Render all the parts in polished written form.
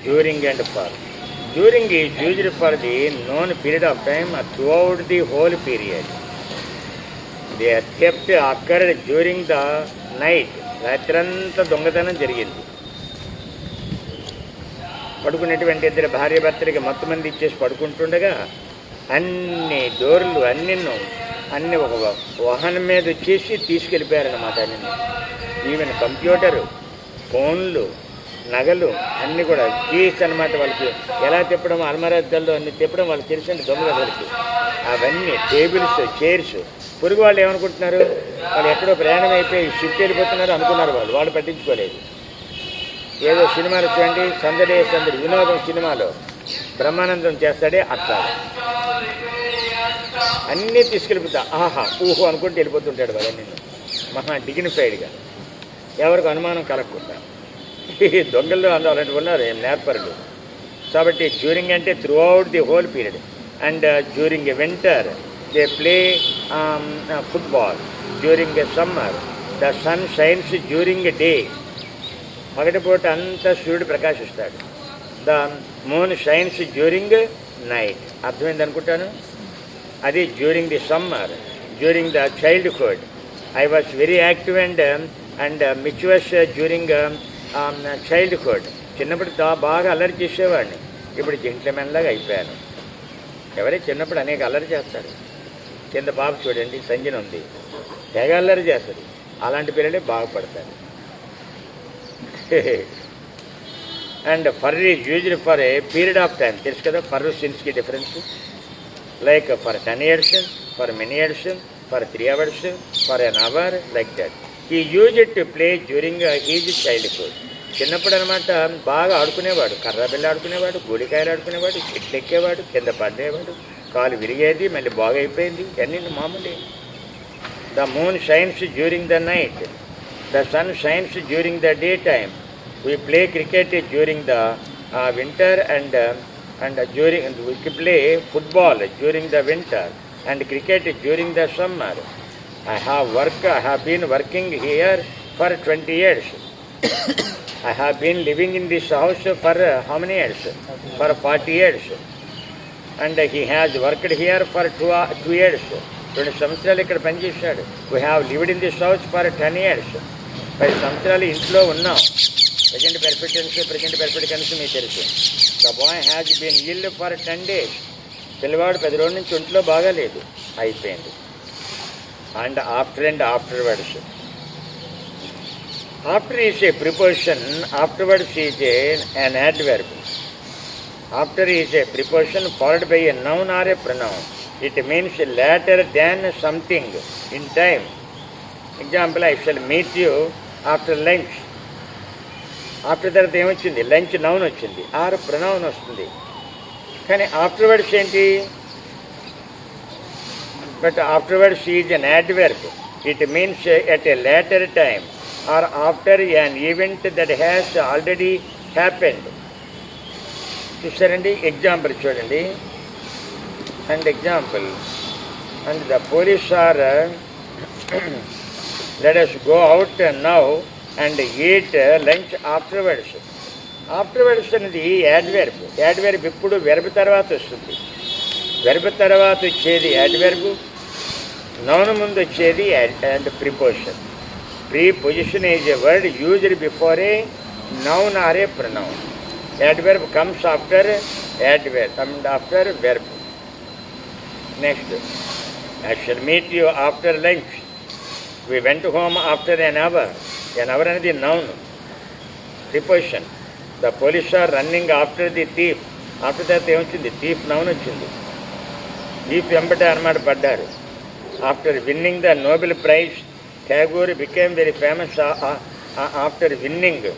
During and for. During is used for the known period of time throughout the whole period. The theft occurred during the night. రాత్రంతా దొంగతనం జరిగింది. పడుకునేటువంటి ఇద్దరు భార్య భర్తలకి మొత్తం మంది ఇచ్చేసి పడుకుంటుండగా అన్ని డోర్లు అన్ని ఒక వాహనం మీద వచ్చేసి తీసుకెళ్ళిపోయారన్నమాట. అన్ని ఈవెన్ కంప్యూటరు, ఫోన్లు, నగలు అన్నీ కూడా కీస్ అనమాట. వాళ్ళకి ఎలా తిప్పడం, అల్మారాద్దల్లో అన్ని తిప్పడం వాళ్ళకి తెలిసిన దొంగ వాళ్ళకి. అవన్నీ టేబుల్స్, చైర్స్. పొరుగు వాళ్ళు ఏమనుకుంటున్నారు, వాళ్ళు ఎక్కడో ప్రయాణం అయిపోయి షిఫ్ట్ వెళ్ళిపోతున్నారు అనుకున్నారు. వాళ్ళు పట్టించుకోలేదు. ఏదో సినిమాలు చూడండి, సందడి వినోదం సినిమాలో బ్రహ్మానందం చేస్తాడే అట్లా అన్నీ తీసుకెళ్ళిపోతా ఆహా ఊహో అనుకుంటూ వెళ్ళిపోతుంటాడు వాళ్ళని. మహా డిగ్నిఫైడ్గా, ఎవరికి అనుమానం కలగకుండా. దొంగల్లో అలాంటి ఉన్నారు ఏం నేర్పరులు. కాబట్టి డ్యూరింగ్ అంటే throughout the whole period. And during a winter they play football. During a summer the sun shines during a day. పగటిపూట అంతా సూర్యుడు ప్రకాశిస్తాడు. The moon shines during night. అర్థమైంది అనుకుంటాను. అది during the summer. During the childhood I was very active and mischievous during childhood. చిన్నప్పుడు బాగా అల్లరి చేసేవాడిని. ఇప్పుడు జెంట్లమెన్ లాగా అయిపోయాను. ఎవరే చిన్నప్పుడు అనేక అల్లరి చేస్తారు. కింద బాబు చూడండి, సంజన ఉంది, తెగ అల్లరి చేస్తుంది. అలాంటి పిల్లలే బాగుపడతారు. And for is used for a period of time. తెలుసు కదా ఫర్ సిన్స్కి difference. Like for 10 years, for many years, for 3 hours, for an hour, like that. He use it to play during his childhood. చిన్నప్పుడు అనమాట బాగా ఆడుకునేవాడు. కర్ర బిల్ల ఆడుకునేవాడు, గోళికాయలు ఆడుకునేవాడు, చెట్లు ఎక్కేవాడు, కింద పడేవాడు, కాలు విరిగేది, మళ్ళీ బాగా అయిపోయింది. అన్నీ మామూలే. The moon shines during the night. The sun shines during the day time. We play cricket during the winter and we play football during the winter and cricket during the summer. I have been working here for 20 years. I have been living in this house for how many years? For 40 years. And he has worked here for 2 years. 2 సంవత్సరాలు ఇక్కడ పనిచేశాడు. We have lived in this house for 10 years. 10 సంవత్సరాలు ఇంట్లో ఉన్నాం. Present perfect tense మీకు తెలుసు. The boy has been ill for 10 days. పిల్లవాడు 10 రోజుల నుంచి ఒంట్లో బాగాలేదు, అయిపోయింది. And afterwards. After is a preposition, afterwards is an adverb. After is a preposition followed by a noun or a pronoun. It means later than something in time. Example, I shall meet you after lunch. After తర్వాత ఏమొచ్చింది? Lunch noun వచ్చింది, or pronoun వస్తుంది. కానీ afterwards ఏంటి? But afterwards is an adverb. It means at a later time or after an event that has already happened. చూసారండి? Example చూడండి. And example and the police are let us go out now and eat lunch afterwards. Afterwards అనేది adverb. Adverb ఇప్పుడు verb తర్వాత వస్తుంది. Verb తర్వాత వచ్చేది adverb, noun ముందు వచ్చేది and preposition. Preposition is a word used before a noun are A pronoun. Adverb comes after adverb and after verb. Next, I shall meet you after lunch. We went home after an hour. An hour అనేది noun, preposition. The police are running after the thief. After తర్వాత ఏమొచ్చింది? Thief noun వచ్చింది. Thief వెంబట అనమాట పడ్డారు. After winning the Nobel prize, Tagore became very famous after winning.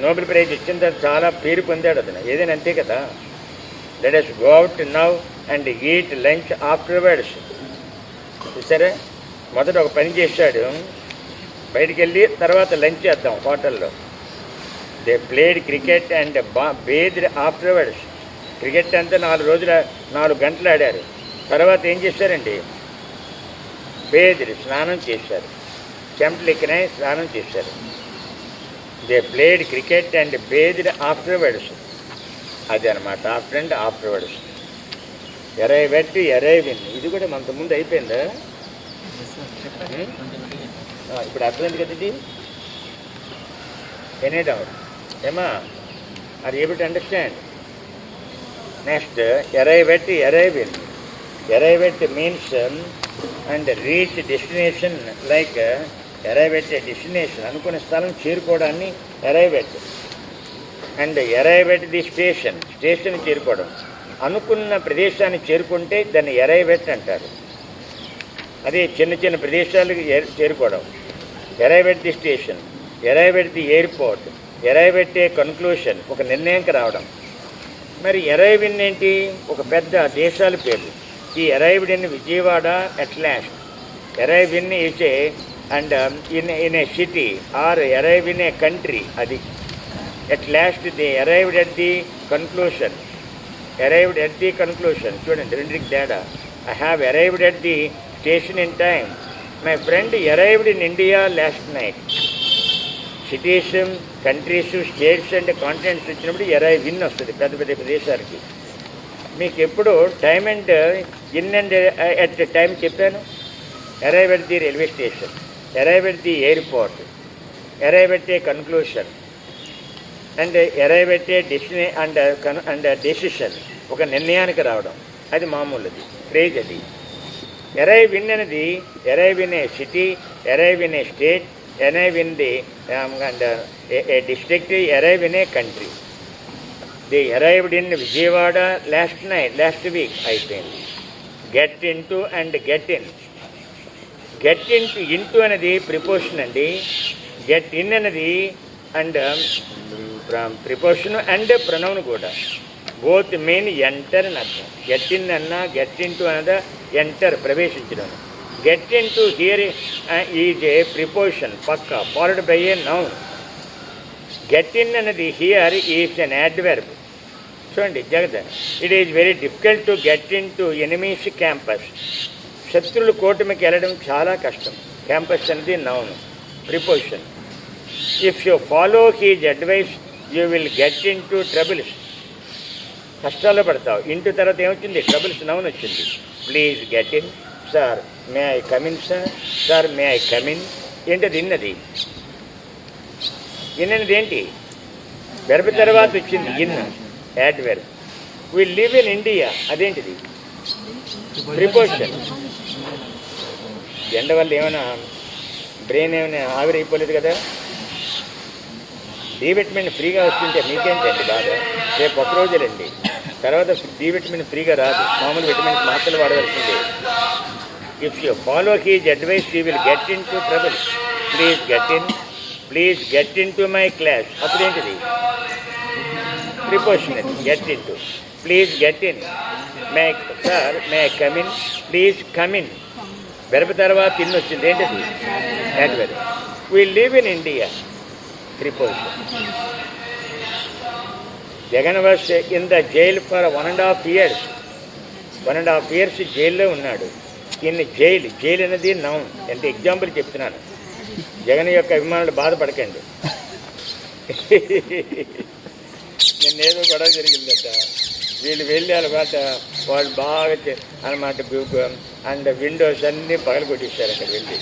Nobel prize ఇచ్చిన తర్వాత చాలా పేరు పొందాడు అతను. ఏదైనా అంతే కదా. Let us go out now and eat lunch afterwards. చూసారా? మొదట ఒక పని చేశాడు, బయటికి వెళ్ళి తర్వాత లంచ్ చేద్దాం హోటల్లో. They played cricket and bathed afterwards. Cricket అంతా 4 గంటలు ఆడారు. తర్వాత ఏం చేశారండి? బేద్డ్, స్నానం చేశారు. చెమటలు ఎక్కినాయి, స్నానం చేశారు. They played cricket and bathed afterwards. అది అనమాట after and afterwards. Arrive at arrive in, ఇది కూడా మనకు ముందు అయిపోయిందా? ఇప్పుడు అర్థమైంది కదా ఇది. ఎనీ డౌట్ ఏమా? Are able to understand? Next arrive at arrive in. Arrive at means and reach destination, like arrive at destination అనుకునే స్థలం చేరుకోవడాన్ని arrive at. And arrive at the station, station చేరుకోవడం. అనుకున్న ప్రదేశాన్ని చేరుకుంటే దాన్ని ఎరైవెట్ అంటారు. అదే చిన్న చిన్న ప్రదేశాలకు చేరుకోవడం. Arrive at the station, arrive at the airport, arrive at a conclusion, ఒక నిర్ణయంకి రావడం. మరి ఎరైవిన్ ఏంటి? ఒక పెద్ద దేశాల పేర్లు. He arrived in Vijayawada at last. Arrive in is a and in a city or arrive in a country. అది at last they arrived at the conclusion. Arrived at the conclusion. చూడండి రెండింటికి తేడా. I have arrived at the station in time. My friend arrived in India last night. Cities, countries, states and continents వచ్చినప్పుడు arrive in వస్తుంది పెద్ద పెద్ద ప్రదేశాలకి. మీకు ఎప్పుడు time and in and at time చెప్పాను. Arrive at the railway station, arrive at the airport, arrive at a conclusion and arrive at a destination and decision, ఒక నిర్ణయానికి రావడం. అది మామూలుది ఫ్రేజ్. అది అరైవ్ ఇన్ అనేది arrive in a city, arrive in a state, arrive in the and a district, arrive in a country. They arrived in Vijayawada last night, last week అయిపోయింది. Get into and get in. Get into అనేది preposition అండి. Get in అనేది and preposition and pronoun కూడా. Both mean enter అని అర్థం. Get in అన్నా get into అన్నదా enter, ప్రవేశించడం. Get into here is a preposition పక్క, followed by a noun. Get in అనేది హియర్ ఈజ్ అన్ యాడ్వర్బ్. చూడండి Jagat, it is very difficult to get in to enemies campus. శత్రువుల కూటమికి వెళ్ళడం చాలా కష్టం. క్యాంపస్ అనేది noun, preposition. If you follow his advice you will get in to troubles. కష్టాల్లో పడతావు. ఇంటూ తర్వాత ఏమొచ్చింది? ట్రబుల్స్, నౌన్ వచ్చింది. Please get in. Sir may I come in sir, sir may I come in. ఏంటది? ఇన్నది. ఇన్ అనేది ఏంటి? వెర్బ్ తర్వాత వచ్చింది in, adverb. We live in India, అదేంటిది? ప్రిపోజిషన్. ఎండ వల్ల ఏమైనా బ్రెయిన్ ఏమైనా ఆవిరైపోలేదు కదా. డి విటమిన్ ఫ్రీగా వస్తుంటే మీకేంటండి బాధ? రేపు ఒక రోజులండి, తర్వాత డి విటమిన్ ఫ్రీగా రాదు. మామూలు విటమిన్ మాత్రలు వాడవలసిందే. If you follow his advice you will get in to trouble. Please get in, please get in to my class. అప్పుడేంటిది? ప్రిపోజిషన్ అది. Get in to. Please get in. May sir may I come in, please come in. Verb తర్వాత in వచ్చింది. ఏంటిది? Adverb. We live in India, preposition. Jagan was in the jail for 1.5 years. 1.5 years జైల్లో ఉన్నాడు. In jail, jail అనేది noun. అంటే example చెప్తున్నాను. జగన్ యొక్క అభిమానులు బాధపడకండి. నిన్నేదో గొడవ జరిగిందట. వీళ్ళు వెళ్ళి అనమాట, వాళ్ళు బాగా అనమాట అండ్ విండోస్ అన్నీ పగలు కొట్టేశారు అక్కడ వెళ్ళి.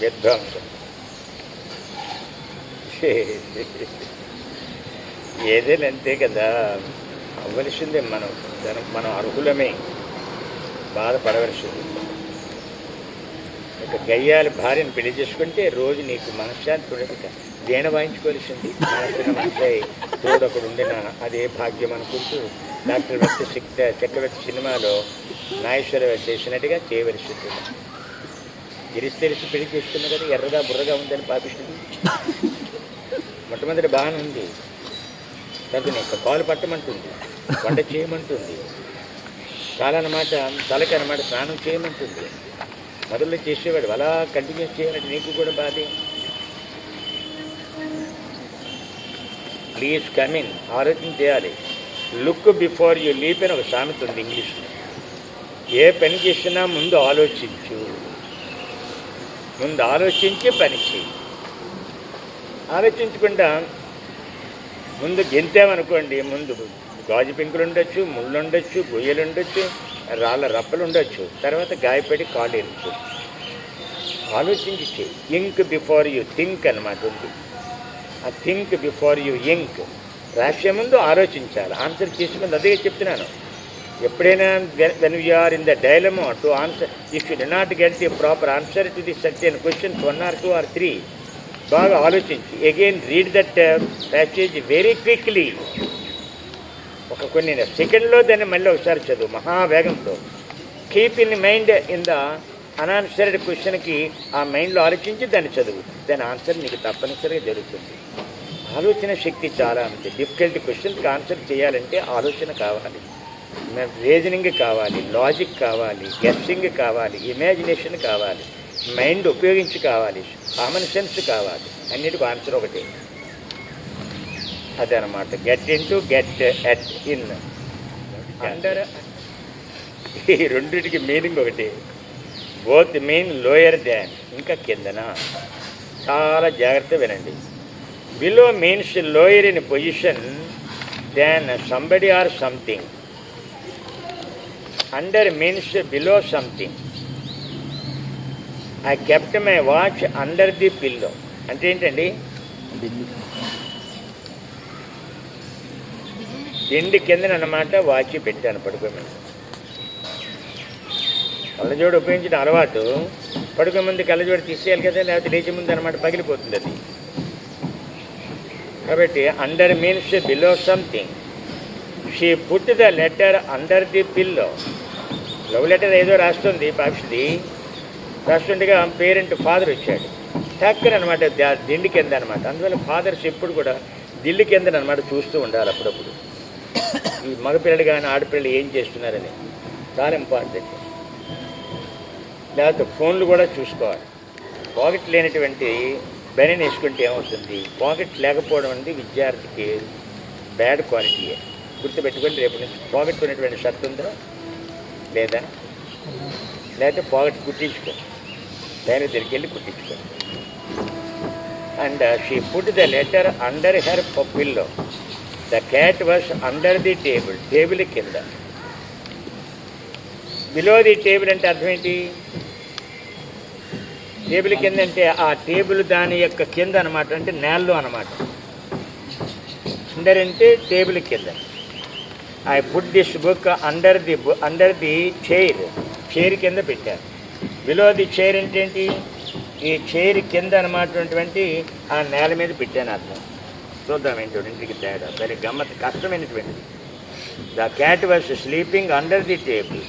విధ్వంసం. ఏదైనా అంతే కదా, అవ్వలసిందే. మనం అర్హులమే, బాధపడవలసింది. ఇక గయ్యాలి భార్యను పెళ్లి చేసుకుంటే రోజు నీకు మనశ్శాంతి ఉండదు. వీణ వాయించుకోవాల్సింది. మనసున మనసై తోడొకడు ఉండిన అదే భాగ్యం అనుకుంటూ డాక్టర్ చక్రవర్తి సినిమాలో నాగేశ్వర చేసినట్టుగా చేయవలసింది. తెలిసి పెళ్లి చేసుకున్న కదా, ఎర్రగా బుర్రగా ఉందని పాపిస్తుంది. మొట్టమొదటి బాగానే ఉంది. తగ్గుని పాలు పట్టమంటుంది, వంట చేయమంటుంది, కాలన్నమాట తలకి అనమాట స్నానం చేయమంటుంది. మొదలు చేసేవాడు అలా కంటిన్యూస్ చేయాలంటే నీకు కూడా బాధే. Please come in. ఆలోచన చేయాలి. లుక్ బిఫోర్ యూ లీప్ అని ఒక సామెత ఉంది ఇంగ్లీష్లో. ఏ పని చేసినా ముందు ఆలోచించు, ముందు ఆలోచించి పని చేయి. ఆలోచించకుండా ముందు గెంతామనుకోండి, ముందు గాజు పెంకులు ఉండొచ్చు, ముళ్ళు ఉండొచ్చు, గొయ్యలు ఉండొచ్చు, రాళ్ళ రప్పలు ఉండొచ్చు, తర్వాత గాయపడి కాళ్ళు ఎరుచు. ఆలోచించి చేయి. ఇంక్ బిఫోర్ యూ థింక్ అన్నమాట ఉంది. ఆ థింక్ బిఫోర్ యూ ఇంక్. రాసే ముందు ఆలోచించాలి, ఆన్సర్ చేసుకుంది. అదే చెప్తున్నాను. ఎప్పుడైనా when you are in the dilemma to answer, if you do not get the proper answer to the certain questions 1 or 2 or 3, బాగా ఆలోచించి again read that passage very quickly. ఒక కొన్ని సెకండ్లో దాన్ని మళ్ళీ ఒకసారి చదువు మహావేగంతో. Keep in mind in the unanswered క్వశ్చన్కి ఆ మైండ్లో ఆలోచించి దాన్ని చదువు. దాని ఆన్సర్ నీకు తప్పనిసరిగా జరుగుతుంది. ఆలోచన శక్తి చాలా ఉంది. డిఫికల్ట్ క్వశ్చన్స్కి ఆన్సర్ చేయాలంటే ఆలోచన కావాలి, రీజనింగ్ కావాలి, లాజిక్ కావాలి, గెస్సింగ్ కావాలి, ఇమాజినేషన్ కావాలి, మైండ్ ఉపయోగించి కావాలి, కామన్ సెన్స్ కావాలి. అన్నిటికీ ఆన్సర్ ఒకటే. అదనమాట get in to get at in. Under ఈ రెండింటికి మీనింగ్ ఒకటి. బోత్ మీన్ లోయర్ దాన్, ఇంకా కిందన. చాలా జాగ్రత్త వినండి. Below means lower in position than somebody or something. Under means below something. I kept my watch under the pillow అంటే ఏంటండి? దిండి కింద అన్నమాట వాచి పెట్టాను పడుకోమని. కళ్ళజోడు ఉపయోగించిన అలవాటు. పడుకోముందు కళ్ళజోడు తీసేయాలి కదా, లేకపోతే లేచే ముందు అనమాట పగిలిపోతుంది అది. కాబట్టి under means below something. She put the letter under the pillow. Love letter ఏదో రాస్తుంది పాక్షిది. రాస్తుండగా పేరెంట్ ఫాదర్ వచ్చాడు. టక్కర్ అనమాట దిండి కింద అనమాట. అందువల్ల ఫాదర్స్ ఎప్పుడు కూడా దిల్లి కింద అనమాట చూస్తూ ఉండాలి అప్పుడప్పుడు. ఈ మగపిల్లలు కానీ ఆడపిల్లలు ఏం చేస్తున్నారని చాలా ఇంపార్టెంట్. లేకపోతే ఫోన్లు కూడా చూసుకోవాలి. పాకెట్ లేనటువంటి బెనీన్ వేసుకుంటే ఏమవుతుంది? పాకెట్ లేకపోవడం అనేది విద్యార్థికి బ్యాడ్ క్వాలిటీయే. గుర్తుపెట్టుకొని రేపు నుంచి పాకెట్ ఉన్నటువంటి షర్ట్ ఉందా లేదా, లేకపోతే పాకెట్ కుట్టించుకో, డైరీ దగ్గరికి వెళ్ళి కుట్టించుకో. And she put the letter under her pillow. The cat was under the table. Table కింద. బిలో ది టేబుల్ అంటే అర్థం ఏంటి? టేబుల్ కింద అంటే ఆ టేబుల్ దాని యొక్క కింద అనమాట, అంటే నేల్లో అనమాట. అండర్ అంటే టేబుల్ కింద. I put this book under the chair. Chair కింద పెట్టారు. బిలో ది చైర్ అంటే ఏంటి? ఈ చైర్ కింద అనమాటటువంటి ఆ నేల మీద పెట్టాను అర్థం. చూద్దాం ఏంటో ఇంటికి తేడా. సరే గమ్మత్ కష్టమైనటువంటిది. The cat was sleeping under the table.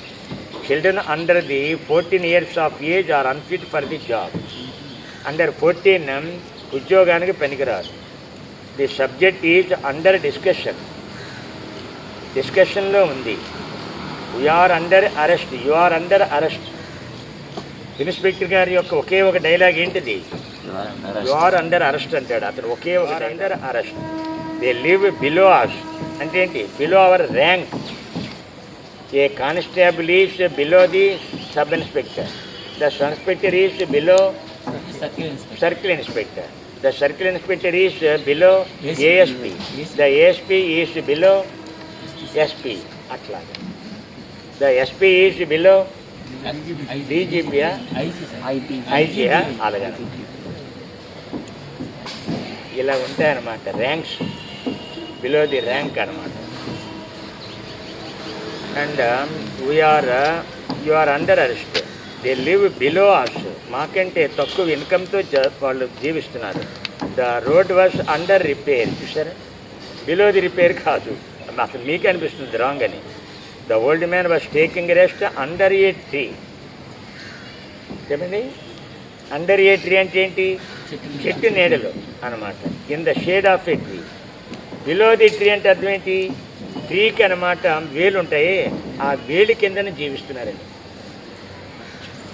Children under the 14 years of age are unfit for the job. Under 14 ఉద్యోగానికి పనికిరాదు. The subject is under discussion. డిస్కషన్లో ఉంది. We are under arrest. You are under arrest. Inspector గారి యొక్క ఒకే ఒక dialogue ఏంటిది? You are under arrest అంటాడు అతను. ఒకే ఒక under arrest. They live below us అంటే ఏంటి? Below our rank. A constable is below the sub inspector. The sub inspector is below circle inspector. The circle inspector is below ASP. The ASP is below SP. అట్లాగా. The SP is below డీజీపీయా ఐజీయా అలాగా. ఇలా ఉంటాయన్నమాట ranks. Below the rank అనమాట. And you are under arrest. They live below us. మాకంటే తక్కువ ఇన్కమ్తో వాళ్ళు జీవిస్తున్నారు. The road was under repair. చూసారా? బిలో ది రిపేర్ కాదు. అసలు మీకే అనిపిస్తుంది రాంగ్ అని. The old man was taking rest under a tree. చెప్పండి. అండర్ ఏ ట్రీ అంటే ఏంటి? చెట్టు నీడలో అనమాట. In the shade of A tree. Below the tree అంటే అర్థం ఏంటి? ట్రీకి అనమాట వేలు ఉంటాయి, ఆ వేలు కిందనే జీవిస్తున్నారండి.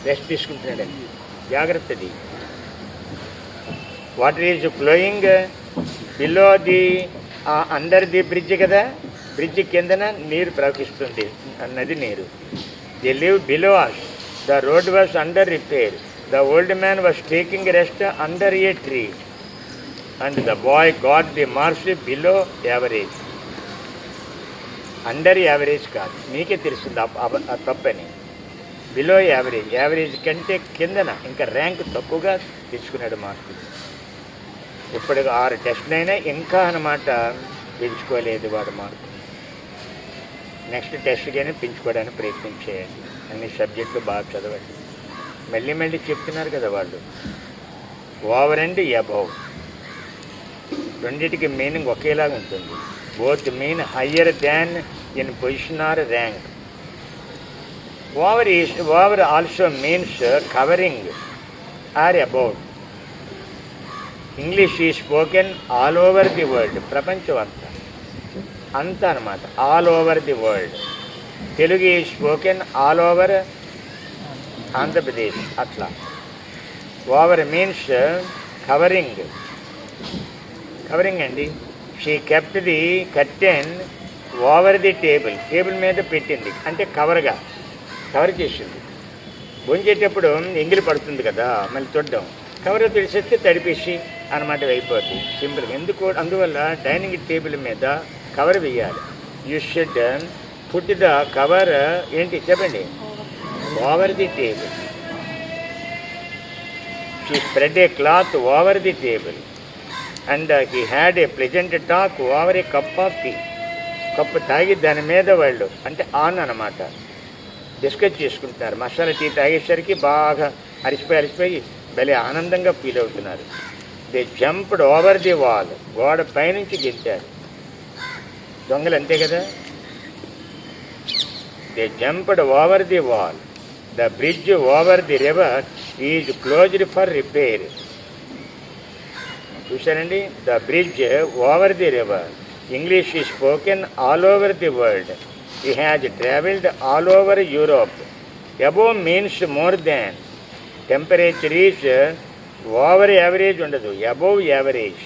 రెస్ట్ తీసుకుంటున్నాడండి. జాగ్రత్తది. Water is flowing below the under the bridge కదా. బ్రిడ్జ్ కిందన నీరు ప్రవహిస్తుంది, నది నీరు. They live below us. The road was under repair. The old man was taking rest under a tree. And the boy got the marks below average. Under average కాదు, మీకే తెలుస్తుంది ఆ తప్పని. బిలో యావరేజ్, యావరేజ్ కంటే కిందన ఇంకా rank తక్కువగా తెచ్చుకున్నాడు మార్కులు. ఇప్పటికి 6 టెస్టులైనా ఇంకా అన్నమాట పెంచుకోలేదు వాడు మార్కు. నెక్స్ట్ టెస్ట్కైనా పెంచుకోవడానికి ప్రయత్నం చేయండి. అన్ని సబ్జెక్టులు బాగా చదవండి. మళ్ళీ మళ్ళీ చెప్తున్నారు కదా వాళ్ళు, ఓవర్ అండ్ అబౌవ్ రెండింటికి మీనింగ్ ఒకేలాగా ఉంటుంది. Both mean higher than in position or rank. Over also means covering or above. English is spoken all over the world, ప్రపంచం అంతా అనమాట, all over the world. Telugu is spoken all over Andhra Pradesh అట్లా. Over means covering, covering అండి. She kept the curtain over the table, table మీద పెట్టింది అంటే cover చేసింది. భోంచేటప్పుడు ఎంగిలి పడుతుంది కదా, మళ్ళీ చూడ్డం కవర్ తెలిసేస్తే తడిపేసి అన్నమాట అయిపోతుంది సింపుల్గా. అందువల్ల డైనింగ్ టేబుల్ మీద కవర్ వేయాలి. You should put the cover ఏంటి చెప్పండి, over the table. She spread a cloth over the table and he had a pleasant talk over a cup of tea. Cup తాగి దాని మీద వాళ్ళు అంటే ఆన్ అన్నమాట డిస్కస్ చేసుకుంటున్నారు. మసాలా టీ తాగేసరికి బాగా అరిసిపోయి భలే ఆనందంగా ఫీల్ అవుతున్నారు. They jumped over the wall, గోడ పైనుంచి గెలిచారు. దొంగలు అంతే కదా. They jumped over the wall. The bridge over the river is closed for repair. చూశారండి, the bridge over the river. English is spoken all over the world. He has travelled all over Europe. Above means more than. Temperature is over average ఉండదు, above average.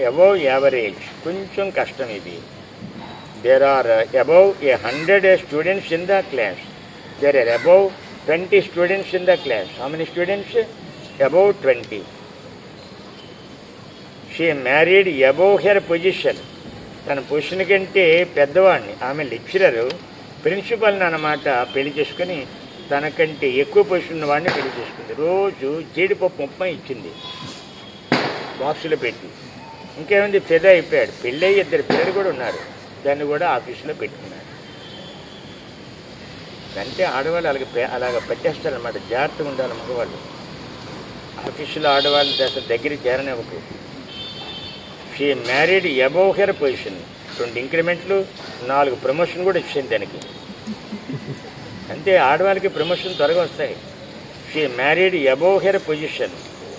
Above average కొంచెం కష్టం ఇది. There are above 100 students in the class. There are above 20 students in the class. How many students? Above 20. She married above her position. తన position కంటే పెద్దవాడిని, ఆమె lecturer, ప్రిన్సిపల్ని అన్నమాట పెళ్లి చేసుకుని తనకంటే ఎక్కువ పొజిషన్ ఉన్న వాడిని పెళ్లి చేసుకుంది. రోజు జీడిపప్పు ఉప్మా ఇచ్చింది బాక్సులో పెట్టి. ఇంకేముంది, ఫెదా అయిపోయాడు. పెళ్ళయి 2 పిల్లలు కూడా ఉన్నారు, దాన్ని కూడా ఆఫీసులో పెట్టుకున్నాడు. అంటే ఆడవాళ్ళు అలాగ పట్టేస్తారనమాట. జాగ్రత్తగా ఉండాలి మగవాళ్ళు. ఆఫీసులో ఆడవాళ్ళు అసలు దగ్గరికి చేరనివ్వకు. She married above her position. 2 ఇంక్రిమెంట్లు, 4 ప్రమోషన్ కూడా ఇచ్చింది దానికి. అంతే, ఆడవాళ్ళకి ప్రమోషన్ త్వరగా వస్తాయి. She married above her position.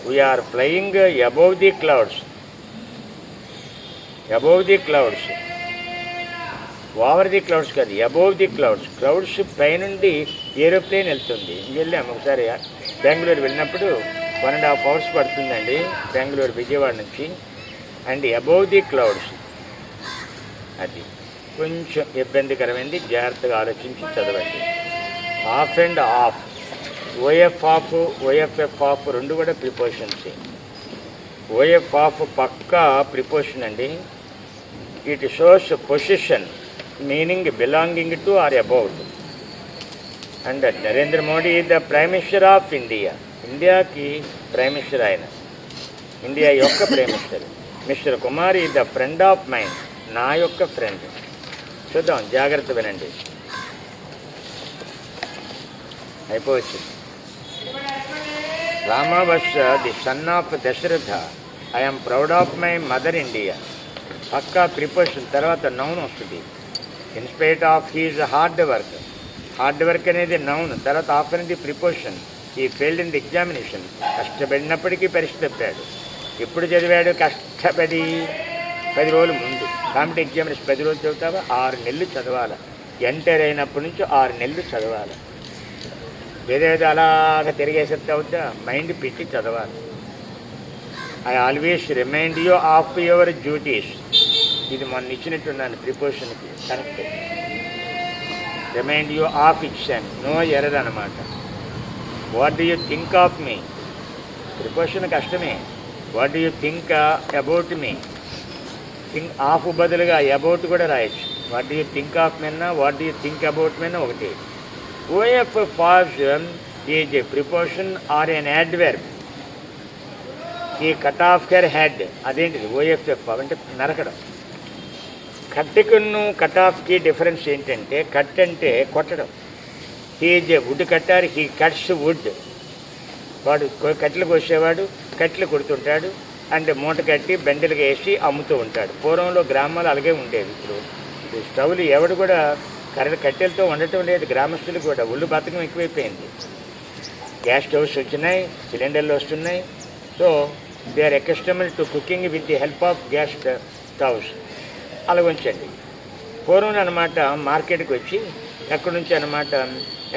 We are flying above the clouds. Above the clouds, over the clouds కాదు, అబౌవ్ ది క్లౌడ్స్. క్లౌడ్స్ పైనుండి ఏరోప్లేన్ వెళ్తుంది. వెళ్ళాము ఒకసారి బెంగళూరు వెళ్ళినప్పుడు 1.5 hours పడుతుందండి బెంగళూరు విజయవాడ నుంచి. అండ్ అబౌవ్ ది క్లౌడ్స్, అది కొంచెం ఇబ్బందికరమైంది. జాగ్రత్తగా ఆలోచించి చదవండి. Of and off, O F of, O F F off రెండు కూడా ప్రిపోజిషన్స్. ఓఎఫ్ ఆఫ్ పక్కా ప్రిపోజిషన్ అండి. It shows position meaning belonging to or about. And Narendra Modi the prime minister of India. ఇండియాకి ప్రైమ్ మినిస్టర్ ఆయన, ఇండియా యొక్క prime minister. Mister Kumar is the friend of mine, నా యొక్క friend. చూద్దాం, జాగ్రత్త వినండి. అయిపోవచ్చు. Rama was the son of Dasharatha. I'm proud of my mother India. Pakka preposition, తర్వాత నౌన్ వస్తుంది. In spite of his hard work. Hard work అనేది నౌన్, తర్వాత ఆఫ్ అనేది preposition. He failed in the examination. కష్టపడినప్పటికీ పరీక్ష తప్పాడు. ఎప్పుడు చదివాడు? కష్టపడి 10 రోజుల ముందు. కాంపిటేటివ్ ఎగ్జామినేషన్ 10 రోజులు చదువుతావా? 6 నెలలు చదవాలి. ఎంటర్ అయినప్పటి నుంచి 6 నెలలు చదవాలి. ఏదేదో అలాగ తిరిగేసేస్తే అవుతా, మైండ్ పెట్టి చదవాలి. I always remind you of your duties. ఇది మొన్న ఇచ్చినట్టున్నాను ప్రిపోజిషన్కి కరెక్ట్. రిమైండ్ యూ ఆఫ్ ఇచ్చాను, నో ఎర్రర్ అనమాట. What do you think of me? Preposition కష్టమే. What do you think about me, think of బదులుగా అబౌట్ కూడా రాయొచ్చు. What do you think of మెన్నా, what do you think about మెన్నా ఒకటి. O F pause is a preposition or an adverb. ఈ cut off care had, అదేంటిది OFF అంటే నరకడం. కట్టుకును కట్ ఆఫ్కి డిఫరెన్స్ ఏంటంటే, కట్ అంటే కొట్టడం. He is a wood cutter, he cuts wood. వాడు కట్టెలు కోసేవాడు, కట్టెలు కొడుతుంటాడు, అంటే మూట కట్టి బెండలుగా వేసి అమ్ముతూ ఉంటాడు. పూర్వంలో గ్రామాలు అలాగే ఉండేవి. ఇప్పుడు స్టవ్లు ఎవడు కూడా కట్టెలతో ఉండటం లేదు. గ్రామస్తులు కూడా ఒళ్ళు బతకం ఎక్కువైపోయింది. గ్యాస్ స్టవ్స్ వచ్చినాయి, సిలిండర్లు వస్తున్నాయి. So they are accustomed to cooking with the help of gas stoves. అలా ఉంచండి. పూర్వం అనమాట మార్కెట్కి వచ్చి ఎక్కడి నుంచి అనమాట,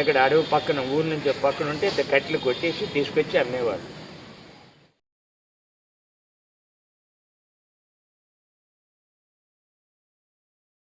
ఇక్కడ అడవి పక్కన ఊరు నుంచి పక్కన ఉంటే కట్టెలు కొట్టేసి తీసుకొచ్చి అమ్మేవాడు.